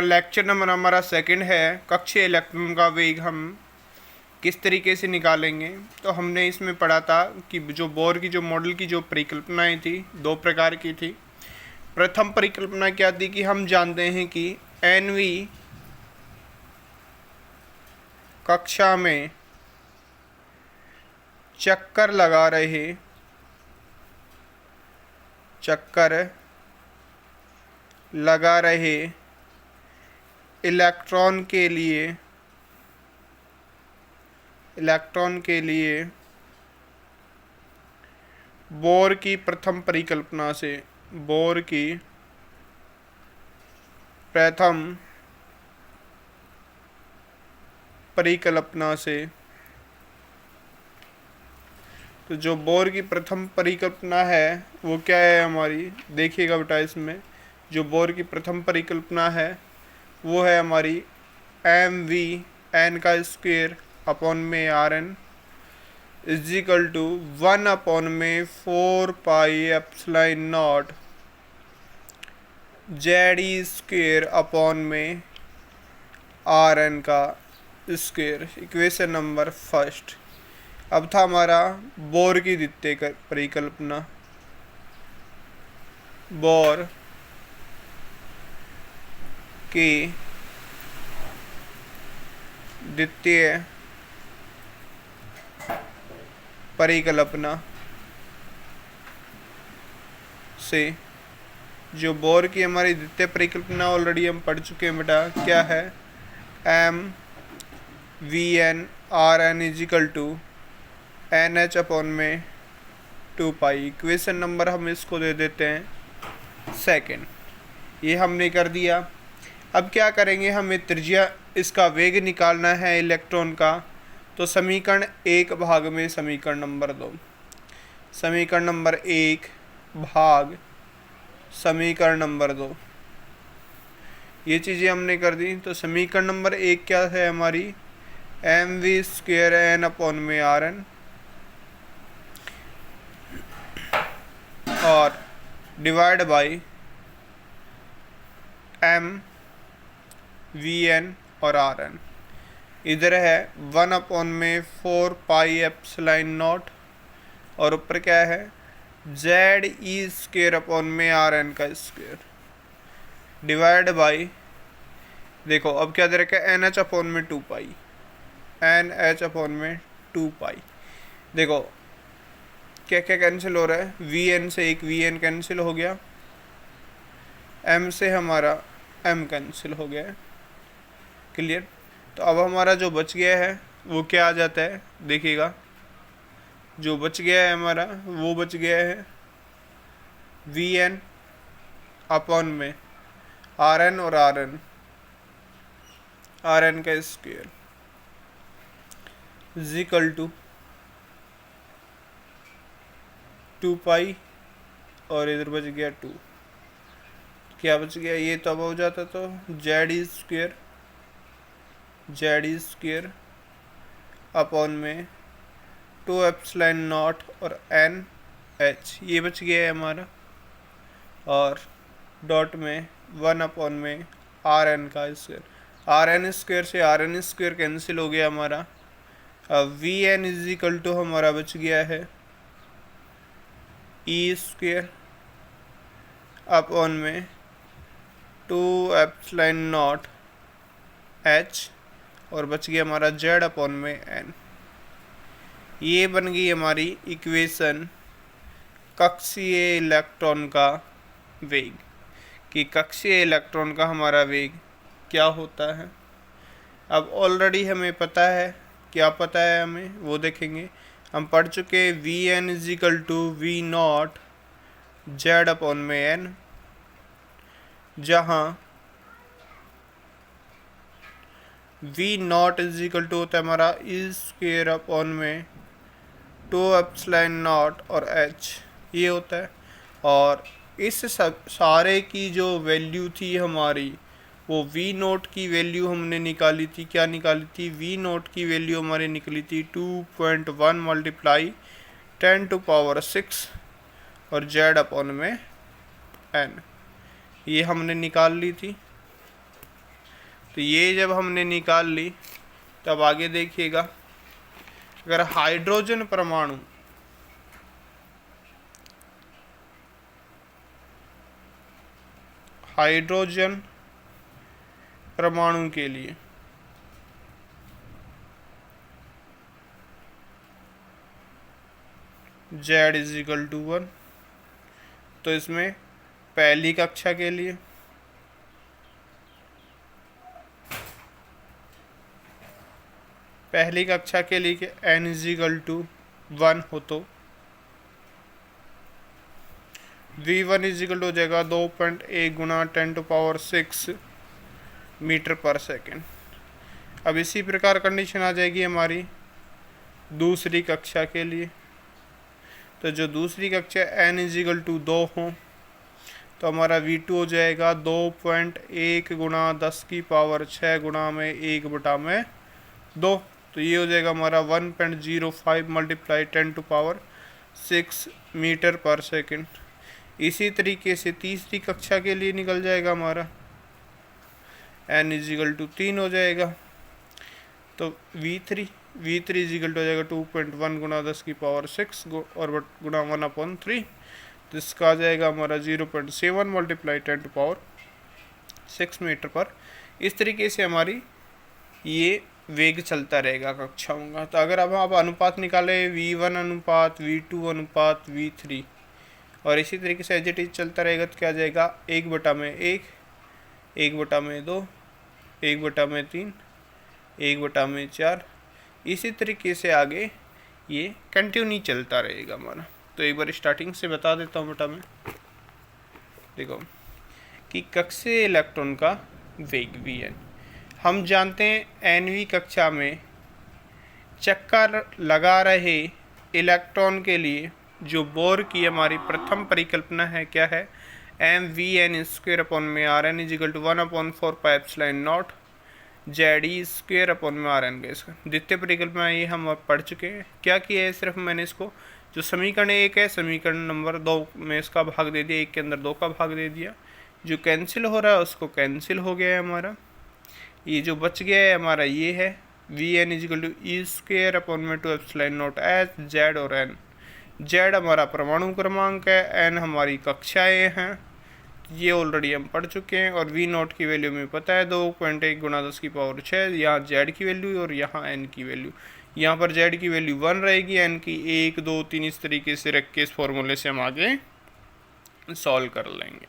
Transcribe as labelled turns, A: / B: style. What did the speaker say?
A: Lecture number हमारा second है, कक्षीय इलेक्ट्रॉन का वेग हम किस तरीके से निकालेंगे। तो हमने इसमें पढ़ा था कि जो बोर की जो मॉडल की जो परिकल्पनाएं थी, दो प्रकार की थी। प्रथम परिकल्पना क्या थी कि हम जानते हैं कि एनवी कक्षा में चक्कर लगा रहे इलेक्ट्रॉन के लिए बोर की प्रथम परिकल्पना से तो जो बोर की प्रथम परिकल्पना है वो क्या है हमारी, देखिएगा बेटा। इसमें जो बोर की प्रथम परिकल्पना है वो है हमारी mv n का स्क्वायर अपॉन में Rn is equal to 1 upon में 4 pi epsilon not z square upon में Rn का स्क्वायर। Equation number first. अब था हमारा बोर की द्वितीय परिकल्पना। बोर की द्वितीय परिकल्पना से जो बोर की हमारी द्वितीय परिकल्पना ऑलरेडी हम पढ़ चुके हैं बेटा, क्या है, m v n r n is equal to n h upon में 2 पाई। इक्वेशन नंबर हम इसको दे देते हैं सेकंड। ये हमने कर दिया। अब क्या करेंगे, हमें त्रिज्या इसका वेग निकालना है इलेक्ट्रॉन का। तो समीकरण 1 भाग में समीकरण नंबर 2, समीकरण नंबर 1 भाग समीकरण नंबर 2, ये चीज़ें हमने कर दी। तो समीकरण नंबर 1 क्या है हमारी, m v square n upon में आर एन और divide by m v n और आर एन। इधर है 1 अपॉन में 4 पाई एप्सिलॉन नॉट और ऊपर क्या है, जेड ई स्क्वेयर अपॉन में आर एन का स्क्वेयर डिवाइड बाई, देखो अब क्या दे रखा है, एन एच अपॉन में 2 पाई, एन एच अपॉन में 2 पाई। देखो क्या क्या कैंसिल हो रहा है, वी एन से एक वी एन कैंसिल हो गया, एम से हमारा एम कैंसिल हो गया है। क्लियर। तो अब हमारा जो बच गया है वो क्या आ जाता है, देखिएगा जो बच गया है हमारा वो बच गया है वी एन अपॉन में आर एन और आर एन का स्क्वायर इज इक्वल टू 2 पाई और इधर बच गया 2। क्या बच गया, ये तो अब हो जाता तो जेड स्क्वायर अपॉन में 2 एप्सिलॉन नॉट और एन एच, ये बच गया है हमारा, और डॉट में 1 अपॉन में आर एन का स्क्वायर। आर एन स्क्वायर से आर एन स्क्वायर कैंसिल हो गया हमारा। अब v n is equal to हमारा बच गया है ई स्क्वायर अपॉन में 2 एप्सिलॉन नॉट एच और बच गया हमारा जेड अपॉन में एन। ये बन गई हमारी इक्वेशन कक्षीय इलेक्ट्रॉन का वेग, कि कक्षीय इलेक्ट्रॉन का हमारा वेग क्या होता है। अब ऑलरेडी हमें पता है, क्या पता है हमें वो देखेंगे। हम पढ़ चुके v n is equal to v not z upon में एन, जहाँ v not is equal to होता है हमारा ई स्क्वेयर अपॉन में 2 एप्सिलॉन नॉट और एच, ये होता है। और इस सब सारे की जो वैल्यू थी हमारी, वो वी नोट की वैल्यू हमने निकाली थी। क्या निकाली थी, वी नोट की वैल्यू हमारी निकली थी 2.1 मल्टीप्लाई 10⁶ और z अपॉन में n, ये हमने निकाल ली थी। तो ये जब हमने निकाल ली तब आगे देखिएगा, अगर हाइड्रोजन परमाणु के लिए Z = 1, तो इसमें पहली कक्षा के लिए कि n = 1 हो तो V1 = हो जाएगा 2.1 गुणा 10⁶ मीटर पर सेकेंड। अब इसी प्रकार कंडीशन आ जाएगी हमारी दूसरी कक्षा के लिए। तो जो दूसरी कक्षा n = 2 हो तो हमारा V2 हो जाएगा 2.1 गुणा 10⁶ गुणा में 1/2। तो ये हो जाएगा हमारा 1.05 × 10⁶ मीटर पर सेकेंड। इसी तरीके से तीसरी कक्षा के लिए निकल जाएगा हमारा n = 3 हो जाएगा। तो V3 = हो जाएगा 2.1 गुणा 10⁶ और गुणा 1/3, तो इसका आ जाएगा हमारा 0.7 × 10⁶ मीटर पर। इस तरीके से हमारी ये वेग चलता रहेगा कक्षाओं का। तो अगर अब आप अनुपात निकालें V1 अनुपात V2 अनुपात V3 और इसी तरीके से एज इट इज चलता रहेगा तो क्या आ जाएगा 1/1, 1/2, 1/3, 1/4। इसी तरीके से आगे ये कंटिन्यू चलता रहेगा हमारा। तो एक बार स्टार्टिंग से बता देता हूँ बेटा मैं, देखो कि कक्षीय इलेक्ट्रॉन का वेग Vn हम जानते हैं। nवीं कक्षा में चक्कर लगा रहे इलेक्ट्रॉन के लिए जो बोर की हमारी प्रथम परिकल्पना है क्या है, mvn² में Rn = 1/4πε0 Ze²/Rn गैस। द्वितीय परिकल्पना ये हम अब पढ़ चुके हैं। क्या किया है, सिर्फ मैंने इसको जो समीकरण 1 है समीकरण नंबर 2 में इसका भाग दे दिया, 1 के अंदर 2 का भाग दे दिया। जो कैंसिल हो रहा है उसको कैंसिल हो गया है हमारा। ये जो बच गया है हमारा ये है Vn = E²/2ε0 H Z और N। Z हमारा परमाणु क्रमांक है, N हमारी कक्षाएँ हैं, ये ऑलरेडी हम पढ़ चुके हैं। और V0 की वैल्यू में पता है 2.1 गुणा 10⁶, यहाँ Z की वैल्यू और यहाँ N की वैल्यू। यहाँ पर Z की वैल्यू 1 रहेगी, N की 1, 2, 3 इस तरीके से रख के इस फॉर्मूले से हम आगे सॉल्व कर लेंगे।